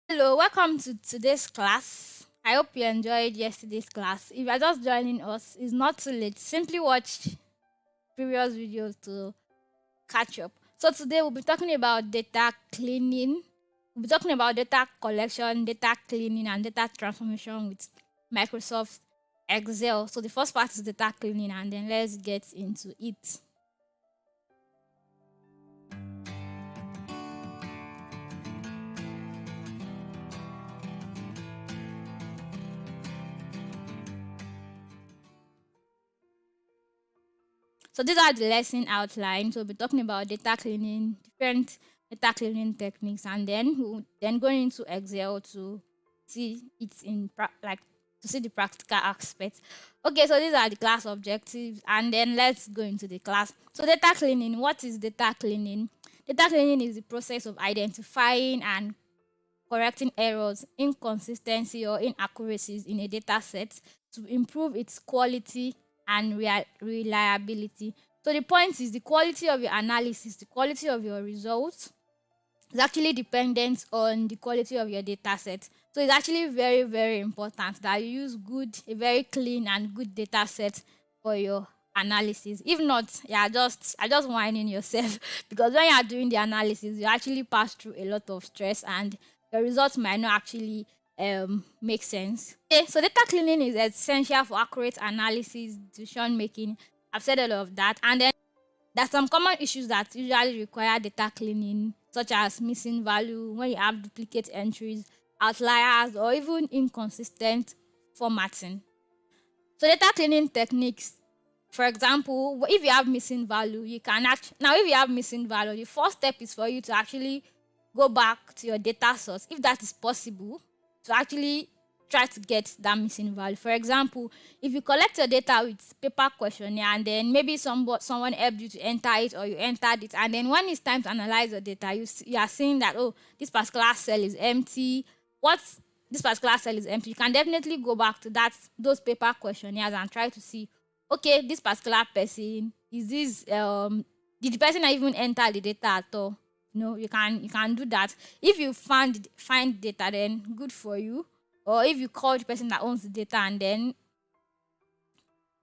Hello, welcome to today's class. I hope you enjoyed yesterday's class. If you're just joining us, it's not too late. Simply watch previous videos to catch up. So today we'll be talking about data cleaning. We'll be talking about data collection, data cleaning, and data transformation with Microsoft Excel. So the first part is data cleaning, and then let's get into it. So these are the lesson outline. So we'll be talking about data cleaning, different data cleaning techniques, and then we'll then going into Excel to see it in like to see the practical aspects. Okay, so these are the class objectives, and then let's go into the class. So data cleaning. What is data cleaning? Data cleaning is the process of identifying and correcting errors, inconsistency, or inaccuracies in a data set to improve its quality and reliability. So the point is the quality of your analysis, the quality of your results is actually dependent on the quality of your data set. So it's actually very, very important that you use a very clean and good data set for your analysis. If not, just whining yourself because when you are doing the analysis, you actually pass through a lot of stress and the results might not actually make sense. Okay, so data cleaning is essential for accurate analysis, decision making. I've said a lot of that, and then there's some common issues that usually require data cleaning, such as missing value when you have duplicate entries, outliers, or even inconsistent formatting. So data cleaning techniques, for example, if you have missing value, you can now if you have missing value, the first step is for you to actually go back to your data source, if that is possible, to actually try to get that missing value. For example, if you collect your data with paper questionnaire and then maybe someone helped you to enter it or you entered it, and then when it's time to analyze your data, you are seeing that, oh, this particular cell is empty. What this particular cell is empty, you can definitely go back to those paper questionnaires and try to see, okay, this particular person, is this did the person even enter the data at all? No, you can do that. If you find data, then good for you. Or if you call the person that owns the data and then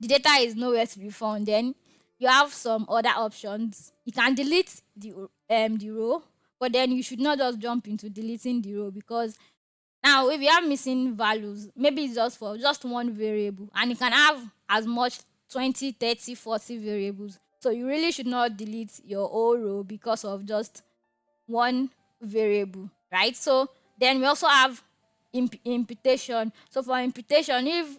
the data is nowhere to be found, then you have some other options. You can delete the row, but then you should not just jump into deleting the row, because now if you have missing values, maybe it's just for just one variable and you can have as much 20, 30, 40 variables. So you really should not delete your whole row because of just one variable, right? So then we also have imputation. So for imputation, if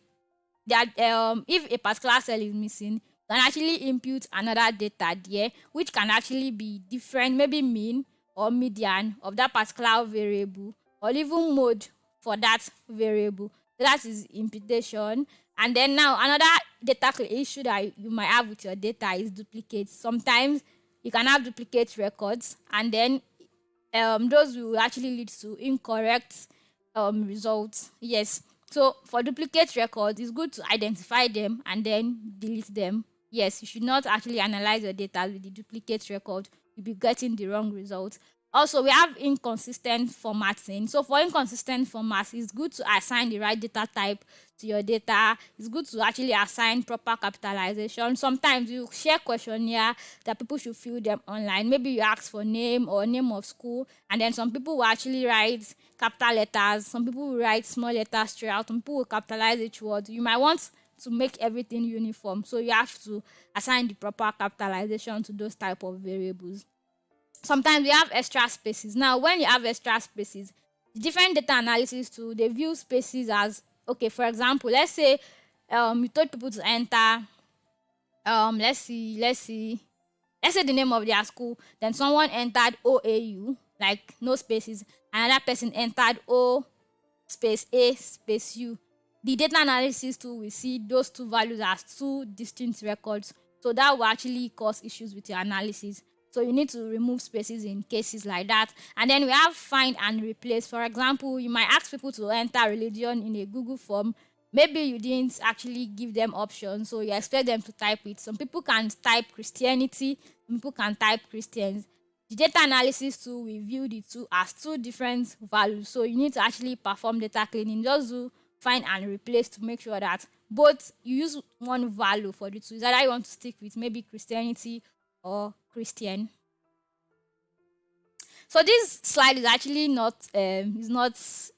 a particular cell is missing, you can actually impute another data there, which can actually be different, maybe mean or median of that particular variable, or even mode for that variable. So that is imputation. And then now another issue that you might have with your data is duplicates. Sometimes you can have duplicate records, and then those will actually lead to incorrect results. Yes. So for duplicate records, it's good to identify them and then delete them. Yes, you should not actually analyze your data with the duplicate record. You'll be getting the wrong results. Also, we have inconsistent formatting. So for inconsistent formats, it's good to assign the right data type to your data. It's good to actually assign proper capitalization. Sometimes you share questionnaire that people should fill them online. Maybe you ask for name or name of school, and then some people will actually write capital letters. Some people will write small letters throughout. Some people will capitalize each word. You might want to make everything uniform, so you have to assign the proper capitalization to those type of variables. Sometimes we have extra spaces. Now, when you have extra spaces, the different data analysis tool, they view spaces as, okay, for example, let's say you told people to enter let's say the name of their school, then someone entered OAU, like no spaces, another person entered O space A space U. The data analysis tool will see those two values as two distinct records. So that will actually cause issues with your analysis. So you need to remove spaces in cases like that. And then we have find and replace. For example, you might ask people to enter religion in a Google form. Maybe you didn't actually give them options, so you expect them to type it. Some people can type Christianity, some people can type Christians. The data analysis tool will view the two as two different values. So you need to actually perform data cleaning. Just do find and replace to make sure that both you use one value for the two. Is either you want to stick with maybe Christianity or Christian. So this slide is actually not is not it's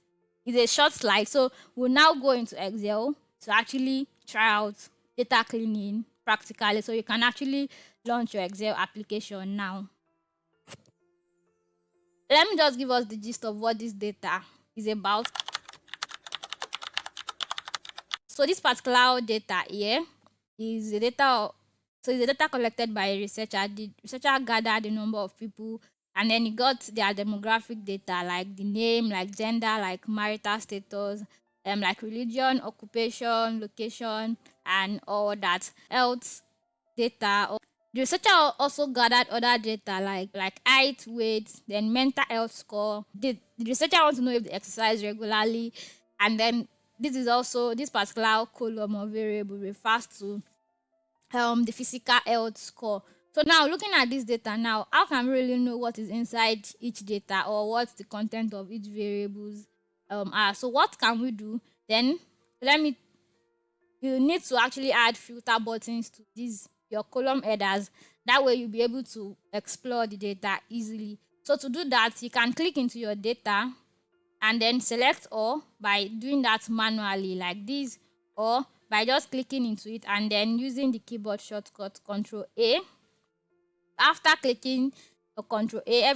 a short slide. So we'll now go into Excel to actually try out data cleaning practically. So you can actually launch your Excel application now. Let me just give us the gist of what this data is about. So this particular data here is the data. So it's the data collected by a researcher. The researcher gathered the number of people, and then he got their demographic data like the name, like gender, like marital status, like religion, occupation, location, and all that. Health data. The researcher also gathered other data like height, weight, then mental health score. The researcher wants to know if they exercise regularly, and then this is also this particular column or variable refers to the physical health score. So now looking at this data now, how can we really know what is inside each data or what's the content of each variables are? So what can we do? Then let me you need to actually add filter buttons to these your column headers. That way you'll be able to explore the data easily. So to do that, you can click into your data and then select all by doing that manually like this, or by just clicking into it and then using the keyboard shortcut Control A. After clicking Control A,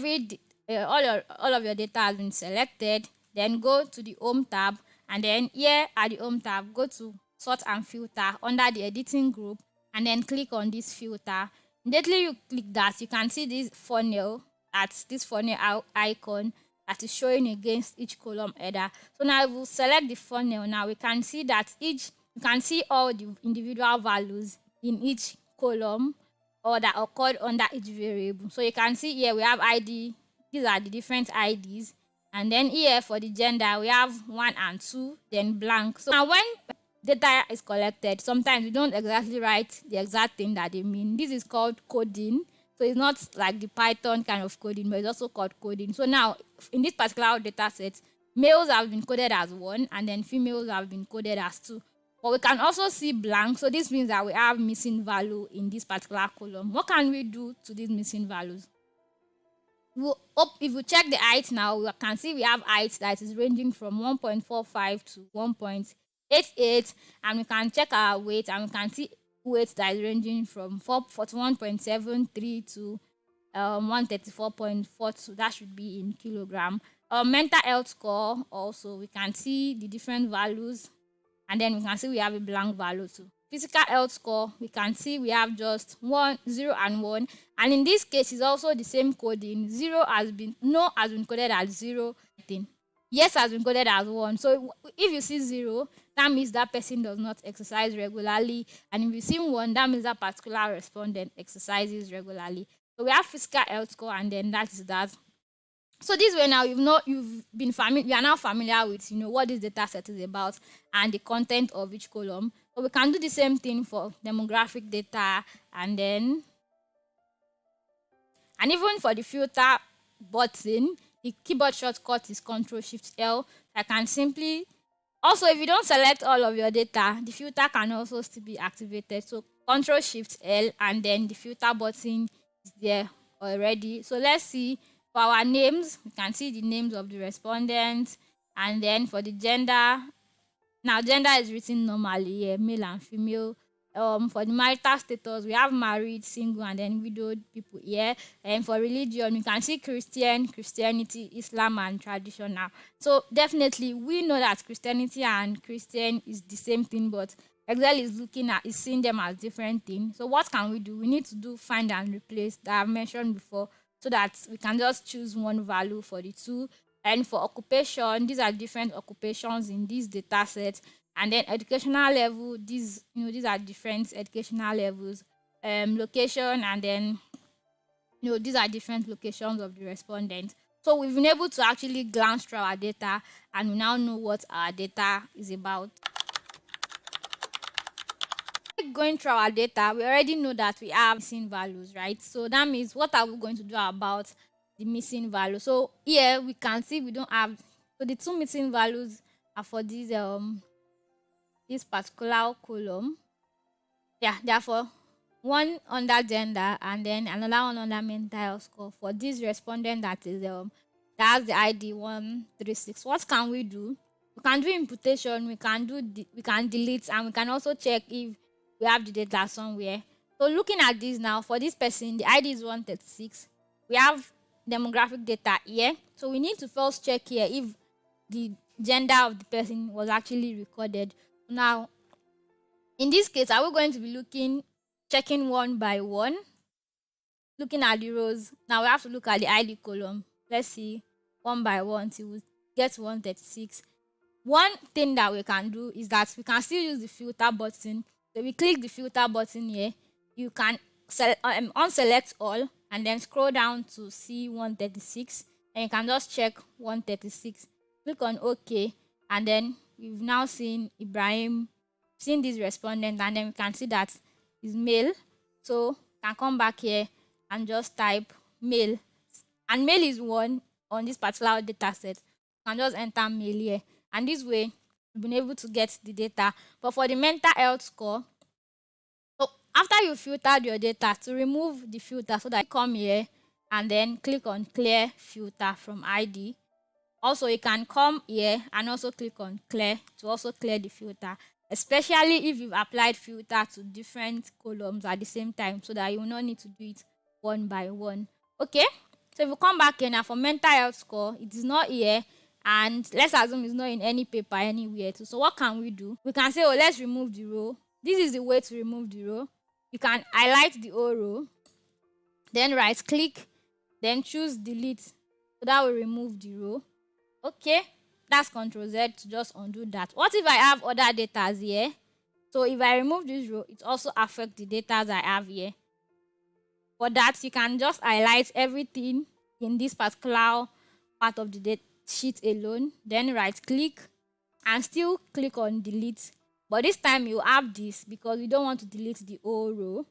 all of your data has been selected. Then go to the Home tab, and then here at the Home tab, go to Sort and Filter under the Editing group, and then click on this filter. Immediately you click that, you can see this funnel icon that is showing against each column header. So now we'll select the funnel. Now we can see that you can see all the individual values in each column or that occurred under each variable. So you can see here we have ID. These are the different IDs. And then here for the gender, we have 1 and 2, then blank. So now when data is collected, sometimes we don't exactly write the exact thing that they mean. This is called coding. So it's not like the Python kind of coding, but it's also called coding. So now in this particular data set, males have been coded as 1 and then females have been coded as 2. But we can also see blank. So this means that we have missing value in this particular column. What can we do to these missing values? If we check the height now, we can see we have height that is ranging from 1.45 to 1.88, and we can check our weight and we can see weight that is ranging from 41.73 to 134.42. That should be in kilogram. Mental health score also, we can see the different values, and then we can see we have a blank value too. Physical health score, we can see we have just 1, 0 and 1, and in this case it's also the same coding. No has been coded as 0, yes has been coded as 1. So if you see 0, that means that person does not exercise regularly, and if you see 1, that means that particular respondent exercises regularly. So we have physical health score, and then that is that. So this way now you are now familiar with what this data set is about and the content of each column. But we can do the same thing for demographic data, and even for the filter button, the keyboard shortcut is Ctrl+Shift+L. I can simply also, if you don't select all of your data, the filter can also still be activated. So Ctrl+Shift+L, and then the filter button is there already. So let's see. For our names, we can see the names of the respondents, and then for the gender, now gender is written normally here, male and female. For the marital status, we have married, single, and then widowed people here. And for religion, we can see Christianity, Islam, and traditional. So definitely, we know that Christianity and Christian is the same thing, but Excel is seeing them as different things. So what can we do? We need to do find and replace that I've mentioned before, so that we can just choose one value for the two. And for occupation, these are different occupations in this data set. And then educational level, these are different educational levels. Location, and then these are different locations of the respondents. So we've been able to actually glance through our data, and we now know what our data is about. going through our data, we already know that we have missing values, right? So that means what are we going to do about the missing value? So here we can see we don't have, so the two missing values are for this particular column. Yeah, therefore one under gender and then another one under mental health score for this respondent that is that has the ID 136. What can we do? We can do imputation, we can delete, and we can also check if we have the data somewhere. So looking at this now, for this person, the ID is 136. We have demographic data here. So we need to first check here if the gender of the person was actually recorded. Now, in this case, are we going to be checking one by one, looking at the rows? Now we have to look at the ID column. Let's see one by one till we get 136. One thing that we can do is that we can still use the filter button. So we click the filter button here. You can unselect all and then scroll down to see 136, and you can just check 136. Click on OK, and then we've now seen Ibrahim, seen this respondent, and then we can see that is male. So can come back here and just type male, and male is one on this particular data set. You can just enter male here, and this way you've been able to get the data. But for the mental health score, so after you filtered your data, to remove the filter, so that you come here and then click on clear filter from ID. Also, you can come here and also click on clear to also clear the filter, especially if you've applied filter to different columns at the same time, so that you will not need to do it one by one. Okay, so if you come back here now for mental health score, it is not here, and let's assume it's not in any paper anywhere too. So what can we do? We can say, oh, let's remove the row. This is the way to remove the row. You can highlight the whole row, then right click, then choose delete, so that will remove the row. Okay, that's Ctrl Z to just undo that. What if I have other data here? So if I remove this row, it also affects the data I have here. For that, you can just highlight everything in this particular part of the data sheet alone, then right click and still click on delete. But this time you have this because we don't want to delete the whole row.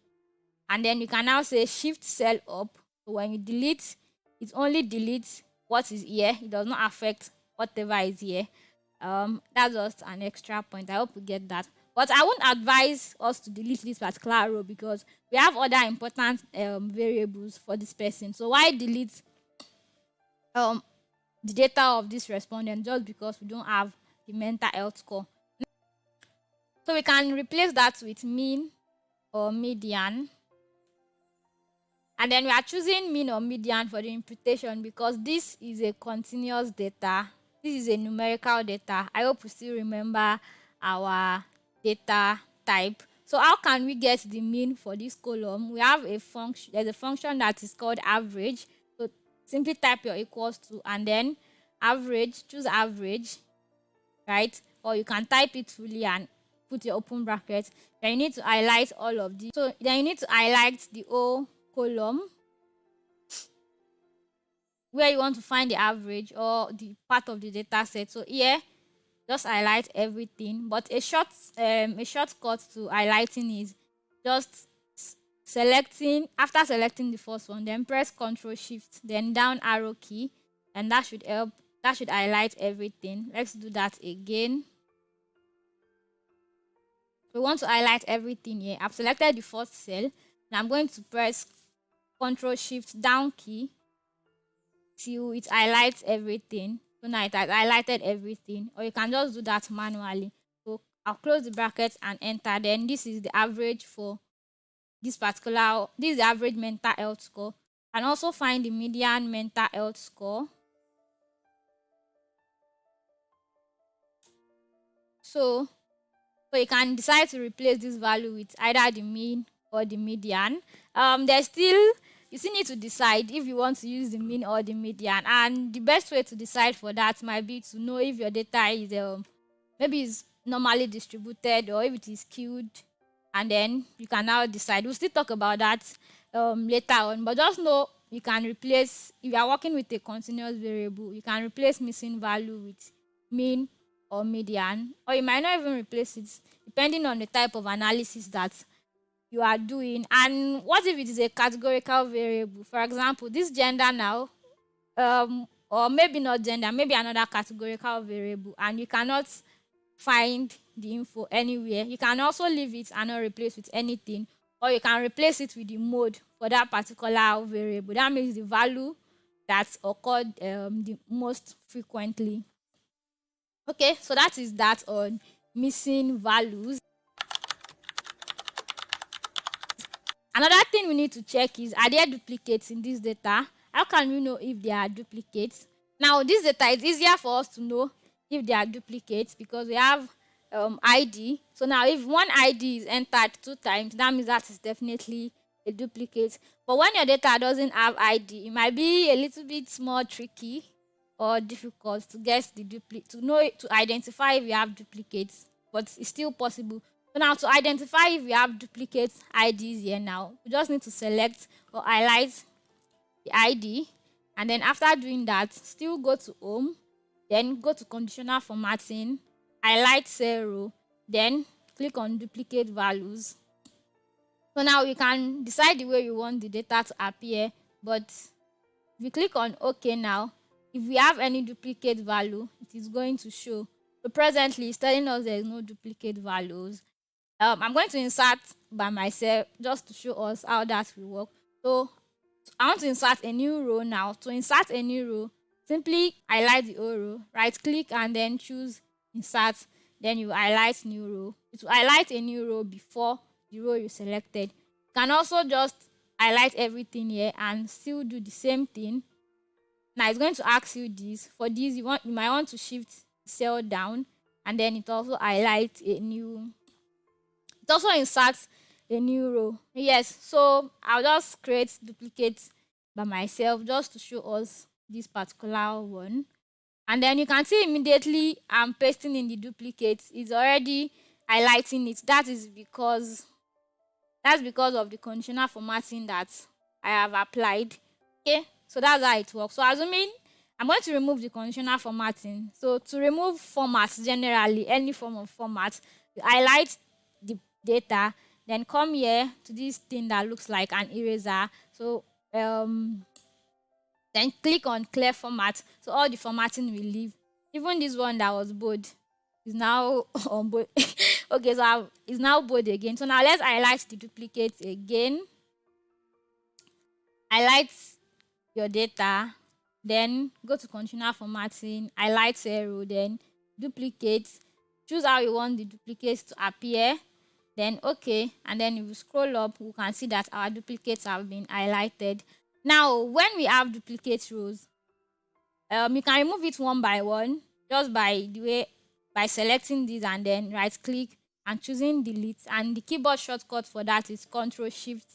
And then you can now say shift cell up. So when you delete, it only deletes what is here. It does not affect whatever is here. That's just an extra point. I hope you get that. But I won't advise us to delete this particular row because we have other important variables for this person. So why delete the data of this respondent just because we don't have the mental health score? So we can replace that with mean or median. And then we are choosing mean or median for the imputation because this is a continuous data. This is a numerical data. I hope you still remember our data type. So how can we get the mean for this column? We have a function. There's a function that is called average. So simply type your equals to and then average, choose average, right? Or you can type it fully and put your open bracket. Then you need to highlight all of these. So then you need to highlight the whole column where you want to find the average or the part of the data set. So here, just highlight everything. But a shortcut to highlighting is just selecting, after selecting the first one, then press Ctrl Shift, then down arrow key, and that should help. That should highlight everything. Let's do that again. We want to highlight everything here. I've selected the first cell, and I'm going to press Ctrl Shift down key till it highlights everything. So now it has highlighted everything, or you can just do that manually. So I'll close the bracket and enter. Then this is the average for this particular. This is the average mental health score, and also find the median mental health score. So you can decide to replace this value with either the mean or the median. There's still, you still need to decide if you want to use the mean or the median, and the best way to decide for that might be to know if your data is maybe is normally distributed or if it is skewed, and then you can now decide. We'll still talk about that later on, but just know you can replace, if you are working with a continuous variable, you can replace missing value with mean or median, or you might not even replace it depending on the type of analysis that you are doing. And what if it is a categorical variable? For example, this gender now, or maybe not gender, maybe another categorical variable, and you cannot find the info anywhere. You can also leave it and not replace with anything, or you can replace it with the mode for that particular variable. That means the value that's occurred the most frequently. Okay, so that is that on missing values. Another thing we need to check is, are there duplicates in this data? How can we know if there are duplicates? Now, this data is easier for us to know if there are duplicates because we have ID. So now if one ID is entered 2 times, that means that is definitely a duplicate. But when your data doesn't have ID, it might be a little bit more tricky or difficult to guess the duplicate, to know, to identify if you have duplicates, but it's still possible. So now to identify if you have duplicate IDs here now, we just need to select or highlight the ID, and then after doing that, still go to home, then go to conditional formatting, highlight cell row, then click on duplicate values. So now you can decide the way you want the data to appear, but if you click on OK now, if we have any duplicate value, it is going to show. So presently it's telling us there is no duplicate values. I'm going to insert by myself just to show us how that will work. So I want to insert a new row now. To insert a new row, simply highlight the whole row, right click and then choose insert, then you highlight new row. It will highlight a new row before the row you selected. You can also just highlight everything here and still do the same thing. Now it's going to ask you this. For this, you might want to shift cell down, and then it also highlights a new, it also inserts a new row. Yes, so I'll just create duplicates by myself just to show us this particular one. And then you can see immediately I'm pasting in the duplicates. It's already highlighting it. That's because of the conditional formatting that I have applied. Okay, so that's how it works. So assuming I'm going to remove the conditional formatting. So to remove formats generally, any form of format, you highlight the data, then come here to this thing that looks like an eraser. So then click on clear format. So all the formatting will leave. Even this one that was bold is now on bold. Okay, so it's now bold again. So now let's highlight the duplicates again. Highlight your data, then go to conditional formatting, highlight zero, then duplicates. Choose how you want the duplicates to appear, then okay, and then if you scroll up, we can see that our duplicates have been highlighted. Now when we have duplicate rows, you can remove it one by one just by selecting this and then right click and choosing delete, and the keyboard shortcut for that is Control Shift,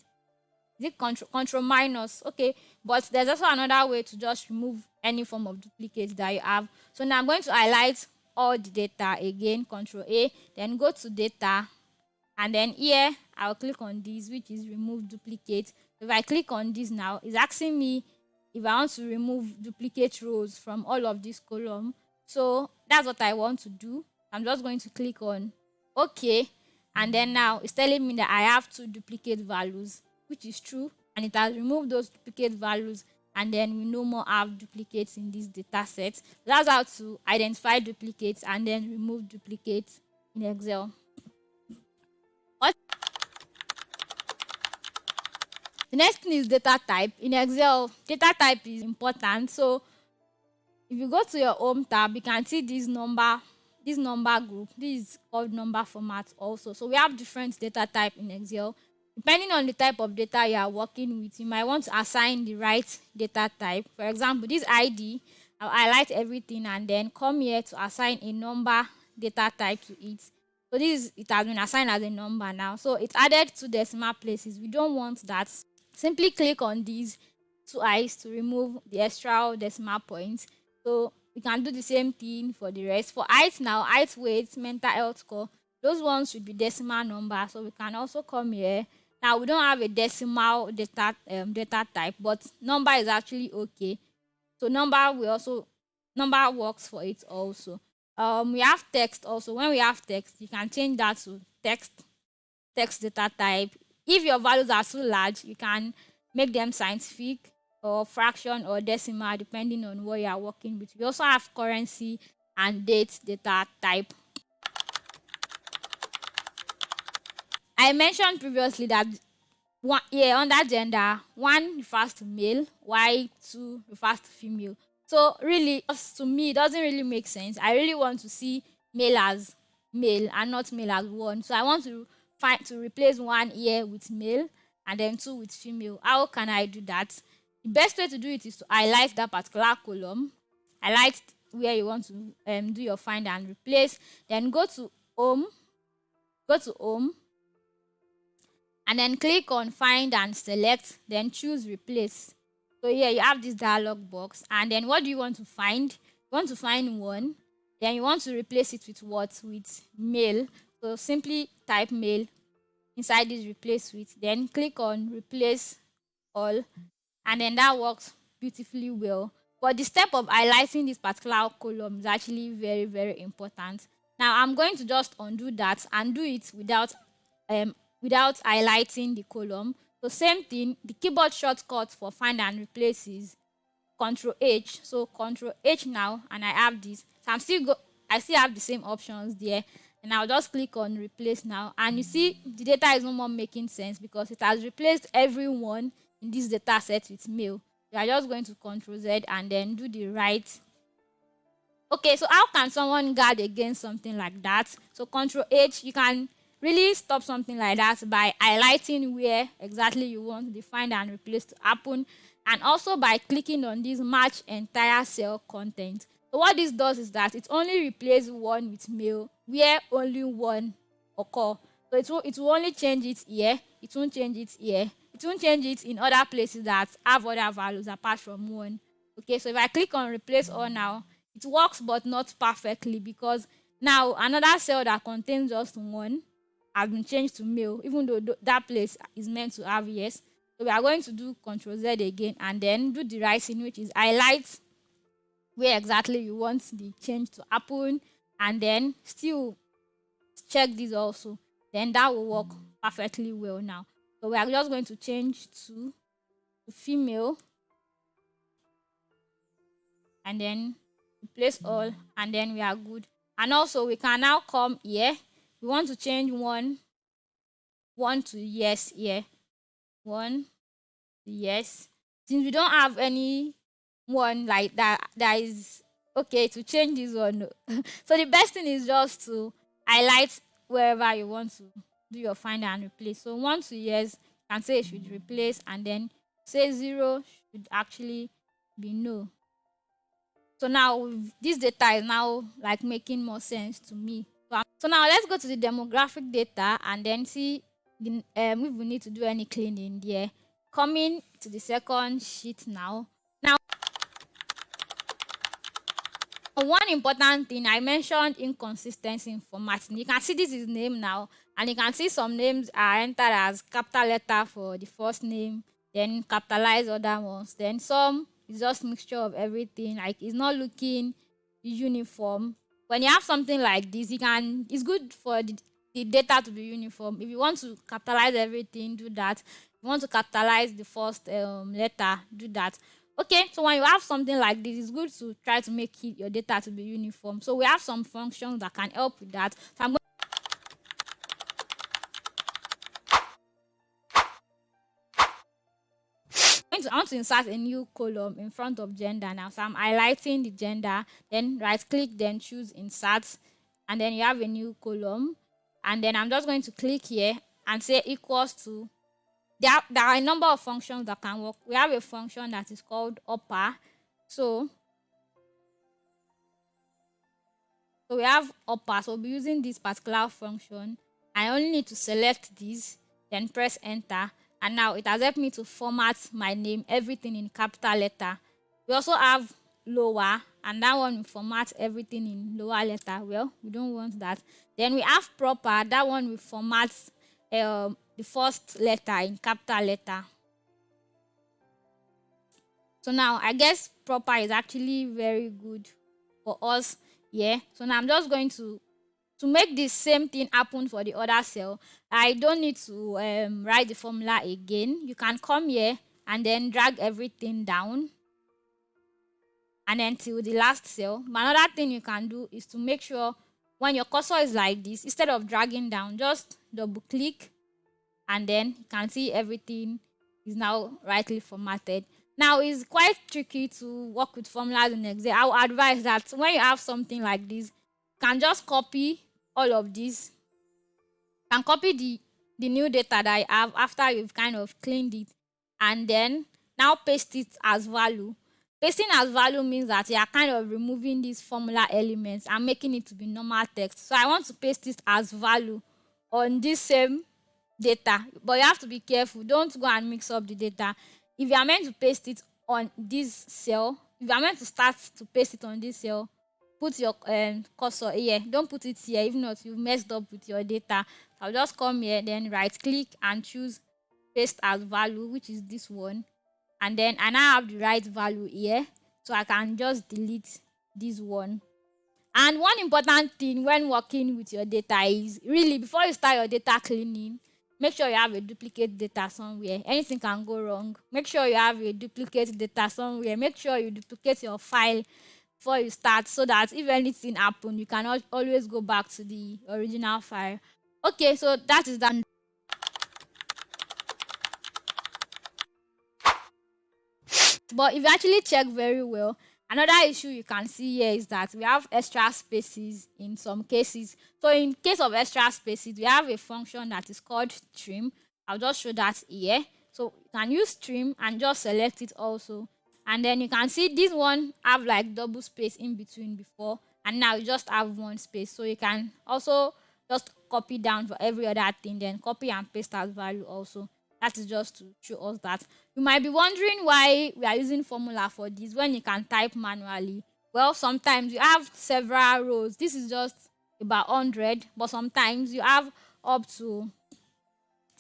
is it control minus? Okay, but there's also another way to just remove any form of duplicate that you have. So now I'm going to highlight all the data again, Control A, then go to data, and then here I'll click on this, which is remove duplicate. If I click on this now, it's asking me if I want to remove duplicate rows from all of this column. So that's what I want to do. I'm just going to click on OK, and then now it's telling me that I have 2 duplicate values, which is true, and it has removed those duplicate values, and then we no more have duplicates in this data set. That's how to identify duplicates and then remove duplicates in Excel. The next thing is data type. In Excel, data type is important. So if you go to your home tab, you can see this number group. This is called number format also. So we have different data type in Excel. Depending on the type of data you are working with, you might want to assign the right data type. For example, this ID, I'll highlight everything and then come here to assign a number data type to it. So it has been assigned as a number now. So it's added 2 decimal places. We don't want that. Simply click on these 2 eyes to remove the extra decimal points. So we can do the same thing for the rest. For height now, height, weight, mental health score, those ones should be decimal number. So we can also come here. Now we don't have a decimal data type, but number is actually okay. So number works for it also. We have text also. When we have text, you can change that to text data type. If your values are too large, you can make them scientific or fraction or decimal depending on what you are working with. We also have currency and date data type. I mentioned previously that one, yeah, under gender, one refers to male, while two refers to female. So really, just to me, it doesn't really make sense. I really want to see male as male and not male as one. So I want to find to replace one here with male and then two with female. How can I do that? The best way to do it is to highlight that particular column, highlight where you want to do your find and replace. Then go to home, and then click on find and select, then choose replace. So here you have this dialog box, and then what do you want to find? You want to find one, then you want to replace it with what? With male. So simply type male inside this replace with, then click on replace all, and then that works beautifully well. But the step of highlighting this particular column is actually very, very important. Now I'm going to just undo that and do it without highlighting the column. So same thing, the keyboard shortcut for find and replace is Control H. So Control H now, and I have this. So I still have the same options there. And I'll just click on replace now. And you see the data is no more making sense because it has replaced everyone in this data set with male. You are just going to Control Z and then do the right. Okay, so how can someone guard against something like that? So Control H, you can really stop something like that by highlighting where exactly you want the find and replace to happen, and also by clicking on this match entire cell content. So what this does is that it only replaces one with male where only one occur. So it will only change it here, it won't change it here, it won't change it in other places that have other values apart from one. Okay, so if I click on replace all now, it works but not perfectly because now another cell that contains just one has been changed to male, even though that place is meant to have yes. So we are going to do Control Z again and then do the right thing, which is highlight where exactly you want the change to happen, and then still check this also. Then that will work perfectly well now. So we are just going to change to female and then replace all, and then we are good. And also we can now come here. We want to change one to yes here. One to yes. Since we don't have any one like that is okay to change this one. So the best thing is just to highlight wherever you want to do your find and replace. So one to yes, you can say it should replace, and then say 0 should actually be no. So now this data is now like making more sense to me. So now let's go to the demographic data and then see if we need to do any cleaning there. Coming to the second sheet now. Now, one important thing I mentioned, inconsistency in formatting. You can see this is name now, and you can see some names are entered as capital letter for the first name, then capitalize other ones. Then some is just mixture of everything. Like it's not looking uniform. When you have something like this, it's good for the data to be uniform. If you want to capitalize everything, do that. If you want to capitalize the first letter, do that. Okay, so when you have something like this, it's good to try to make your data to be uniform. So we have some functions that can help with that. So I'm I want to insert a new column in front of gender now. So I'm highlighting the gender, then right click, then choose insert, and then you have a new column. And then I'm just going to click here and say equals to. There are a number of functions that can work. We have a function that is called upper. So we have upper. So we'll be using this particular function. I only need to select this, then press enter. And now it has helped me to format my name, everything in capital letter. We also have lower, and that one will format everything in lower letter. Well, we don't want that. Then we have proper. That one will format the first letter in capital letter. So now I guess proper is actually very good for us Yeah. So now I'm just going to make the same thing happen for the other cell. I don't need to write the formula again. You can come here and then drag everything down and then till the last cell. But another thing you can do is to make sure when your cursor is like this, instead of dragging down, just double click and then you can see everything is now rightly formatted. Now it's quite tricky to work with formulas in Excel. I would advise that when you have something like this, you can just copy all of this. You can copy the new data that you have after you've kind of cleaned it, and then now paste it as value. Pasting as value means that you are kind of removing these formula elements and making it to be normal text. So I want to paste it as value on this same data, but you have to be careful. Don't go and mix up the data. If you are meant to paste it on this cell, if you are meant to start to paste it on this cell, put your cursor here. Don't put it here. If not, you messed up with your data. So I'll just come here, then right click and choose paste as value, which is this one. And then I now have the right value here, so I can just delete this one. And one important thing when working with your data is really before you start your data cleaning, make sure you have a duplicate data somewhere. Anything can go wrong. Make sure you have a duplicate data somewhere. Make sure you duplicate your file before you start, so that if anything happen, you can always go back to the original file. Okay, so that is that. But if you actually check very well, another issue you can see here is that we have extra spaces in some cases. So in case of extra spaces, we have a function that is called trim. I'll just show that here. So you can use trim and just select it also. And then you can see this one have like double space in between before, and now you just have one space. So you can also just copy down for every other thing, then copy and paste as value also. That is just to show us that. You might be wondering why we are using formula for this when you can type manually. Well, sometimes you have several rows. This is just about 100, but sometimes you have up to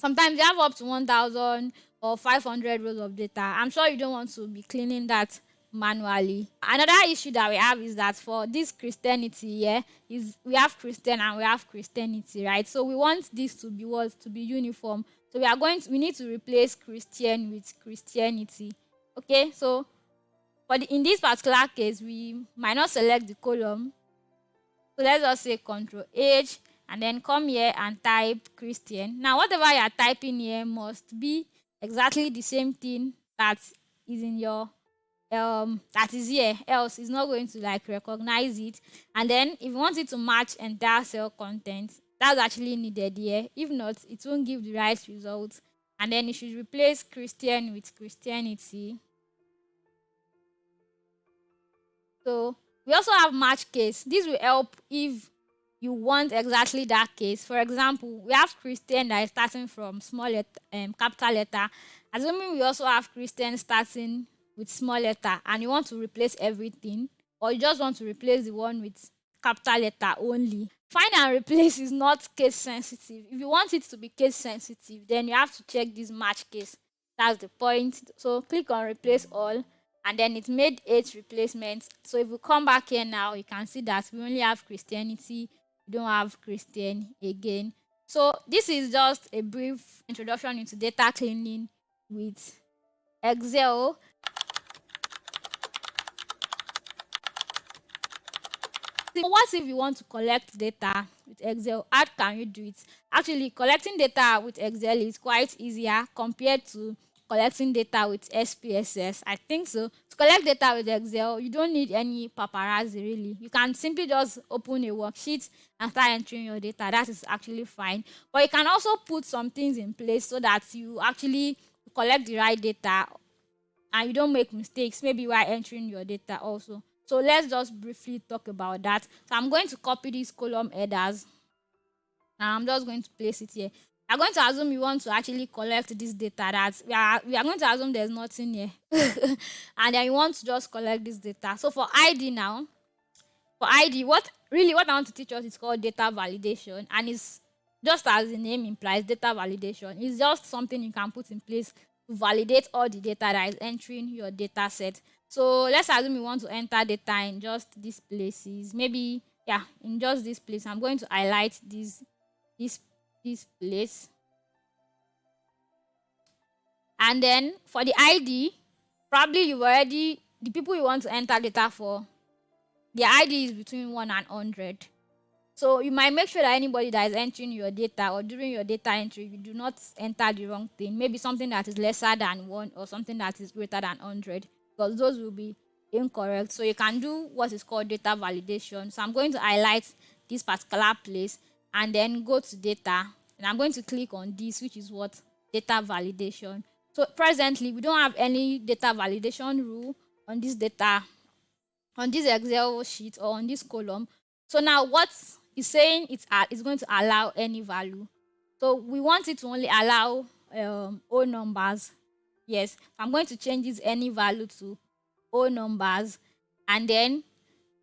1000 or 500 rows of data. I'm sure you don't want to be cleaning that manually. Another issue that we have is that for this Christianity here, is we have Christian and we have Christianity, right? So we want this to be what? To be uniform. So we need to replace Christian with Christianity. Okay, so in this particular case, we might not select the column. So let's just say Control H and then come here and type Christian. Now whatever you are typing here must be exactly the same thing that is in your that is here, else it's not going to like recognize it. And then if you want it to match entire cell content, that's actually needed here. If not, it won't give the right result. And then you should replace Christian with Christianity. So we also have match case. This will help if you want exactly that case. For example, we have Christian that is starting from small letter, capital letter. Assuming we also have Christian starting with small letter, and you want to replace everything, or you just want to replace the one with capital letter only. Find and replace is not case sensitive. If you want it to be case sensitive, then you have to check this match case. That's the point. So click on replace all, and then it made 8 replacements. So if we come back here now, you can see that we only have Christianity, we don't have Christian again. So this is just a brief introduction into data cleaning with Excel. What if you want to collect data with Excel? How can you do it? Actually, collecting data with Excel is quite easier compared to collecting data with SPSS. I think so. To collect data with Excel, you don't need any paparazzi really. You can simply just open a worksheet and start entering your data. That is actually fine. But you can also put some things in place so that you actually collect the right data and you don't make mistakes, maybe while entering your data also. So let's just briefly talk about that. So I'm going to copy these column headers and I'm just going to place it here. I'm going to assume you want to actually collect this data that we are going to assume there's nothing here. And then you want to just collect this data. So for ID now, what I want to teach us is called data validation, and it's just as the name implies, data validation. It's just something you can put in place to validate all the data that is entering your data set. So let's assume you want to enter data in just these places. Maybe, yeah, in just this place. I'm going to highlight this this place. And then for the ID, probably you've already the people you want to enter data for, their ID is between 1 and 100. So you might make sure that anybody that is entering your data or during your data entry, you do not enter the wrong thing. Maybe something that is lesser than 1 or something that is greater than 100, because those will be incorrect. So you can do what is called data validation. So I'm going to highlight this particular place and then go to data. And I'm going to click on this, which is what? Data validation. So presently, we don't have any data validation rule on this data, on this Excel sheet or on this column. So now what is saying it's going to allow any value. So we want it to only allow whole numbers. Yes, I'm going to change this any value to whole numbers. And then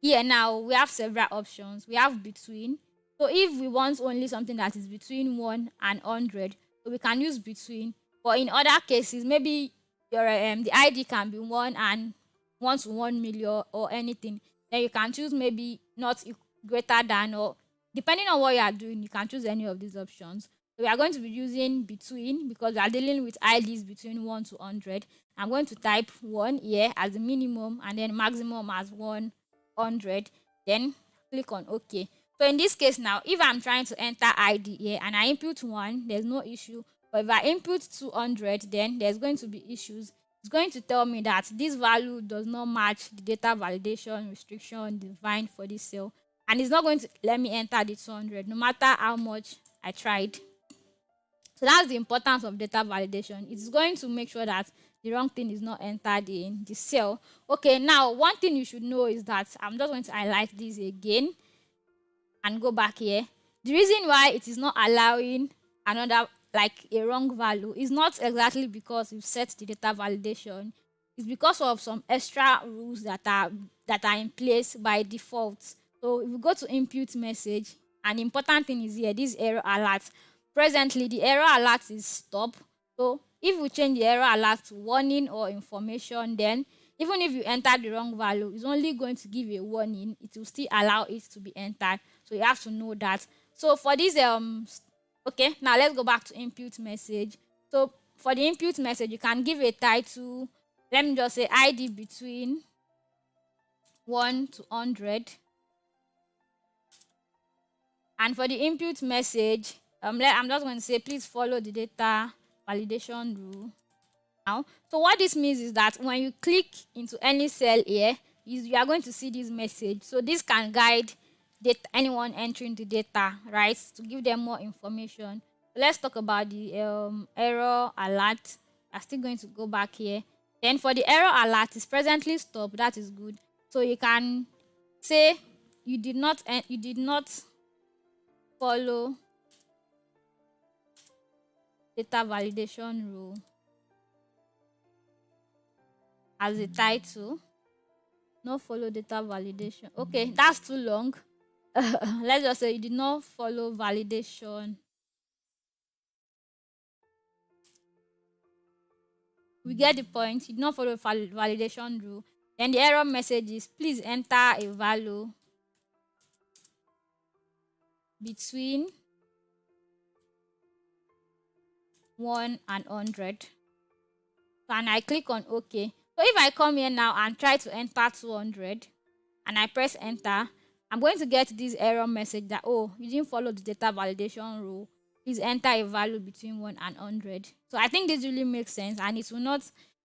here now we have several options. We have between. So if we want only something that is between 1 and 100, so we can use between. But in other cases, maybe your the ID can be 1 and 1 to 1 million or anything. Then you can choose maybe not greater than, or depending on what you are doing, you can choose any of these options. So we are going to be using between because we are dealing with IDs between 1 to 100. I'm going to type 1 here as the minimum and then maximum as 100. Then click on OK. So in this case now, if I'm trying to enter ID here and I input 1, there's no issue. But if I input 200, then there's going to be issues. It's going to tell me that this value does not match the data validation restriction defined for this cell. And it's not going to let me enter the 200 no matter how much I tried. So that's the importance of data validation. It's going to make sure that the wrong thing is not entered in the cell. Okay, now one thing you should know is that I'm just going to highlight this again and go back here. The reason why it is not allowing another, like a wrong value, is not exactly because you've set the data validation. It's because of some extra rules that are in place by default. So if you go to input message, an important thing is here, this error alert. Presently, the error alert is stop. So if we change the error alert to warning or information, then even if you enter the wrong value, it's only going to give a warning. It will still allow it to be entered. So you have to know that. So for this okay, now let's go back to input message. So for the input message, you can give a title. Let me just say ID between 1 to 100. And for the input message, I'm just going to say please follow the data validation rule. Now, so what this means is that when you click into any cell here, you are going to see this message. So this can guide anyone entering the data, right, to give them more information. So let's talk about the error alert. I'm still going to go back here. Then for the error alert, is presently stopped. That is good. So you can say you did not follow data validation rule as a title. Not follow data validation. Okay, that's too long. Let's just say you did not follow validation. We get the point. You did not follow validation rule. Then the error message is please enter a value between 1 and 100. And I click on OK. So if I come here now and try to enter 200 and I press enter, I'm going to get this error message that, oh, you didn't follow the data validation rule. Please enter a value between 1 and 100. So I think this really makes sense, and it will not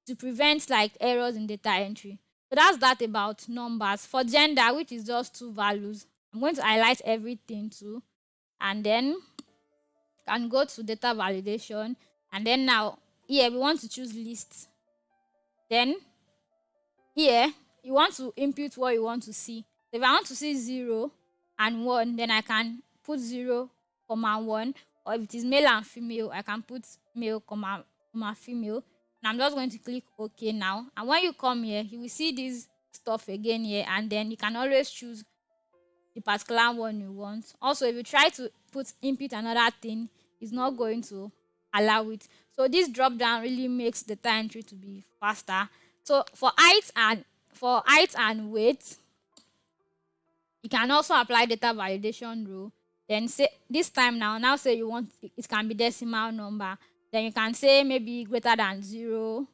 to prevent like errors in data entry. So that's that about numbers. For gender, which is just 2 values, I'm going to highlight everything too, and then can go to data validation, and then now here we want to choose list. Then here you want to input what you want to see. So if I want to see 0 and 1, then I can put 0, 1, or if it is male and female, I can put male, female. And I'm just going to click OK now. And when you come here, you will see this stuff again here, and then you can always choose the particular one you want. Also, if you try to input another thing, it's not going to allow it. So this drop down really makes the data entry to be faster. So for height and weight, you can also apply data validation rule. Then say this time now say you want it can be decimal number. Then you can say maybe greater than 0.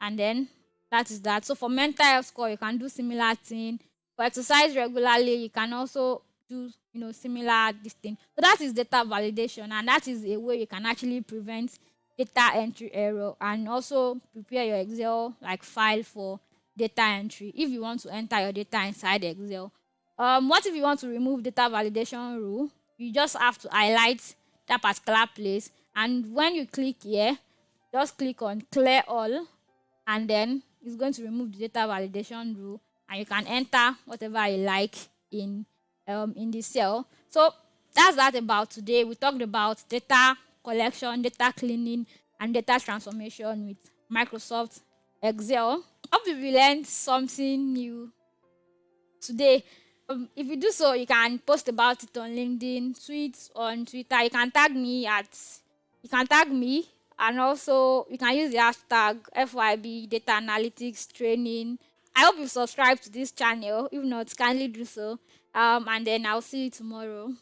And then that is that. So for mental health score, you can do similar thing. For exercise regularly, you can also do similar this thing. So that is data validation, and that is a way you can actually prevent data entry error and also prepare your Excel like file for data entry if you want to enter your data inside Excel. What if you want to remove data validation rule? You just have to highlight that particular place, and when you click here, just click on clear all, and then it's going to remove the data validation rule, and you can enter whatever you like in the cell. So that's that about today. We talked about data collection, data cleaning, and data transformation with Microsoft Excel. Hope you learned something new today. If you do so, you can post about it on LinkedIn, tweet on Twitter. You can tag me, and also you can use the hashtag FYB Data Analytics Training. I hope you subscribe to this channel. If not, kindly do so. And then I'll see you tomorrow.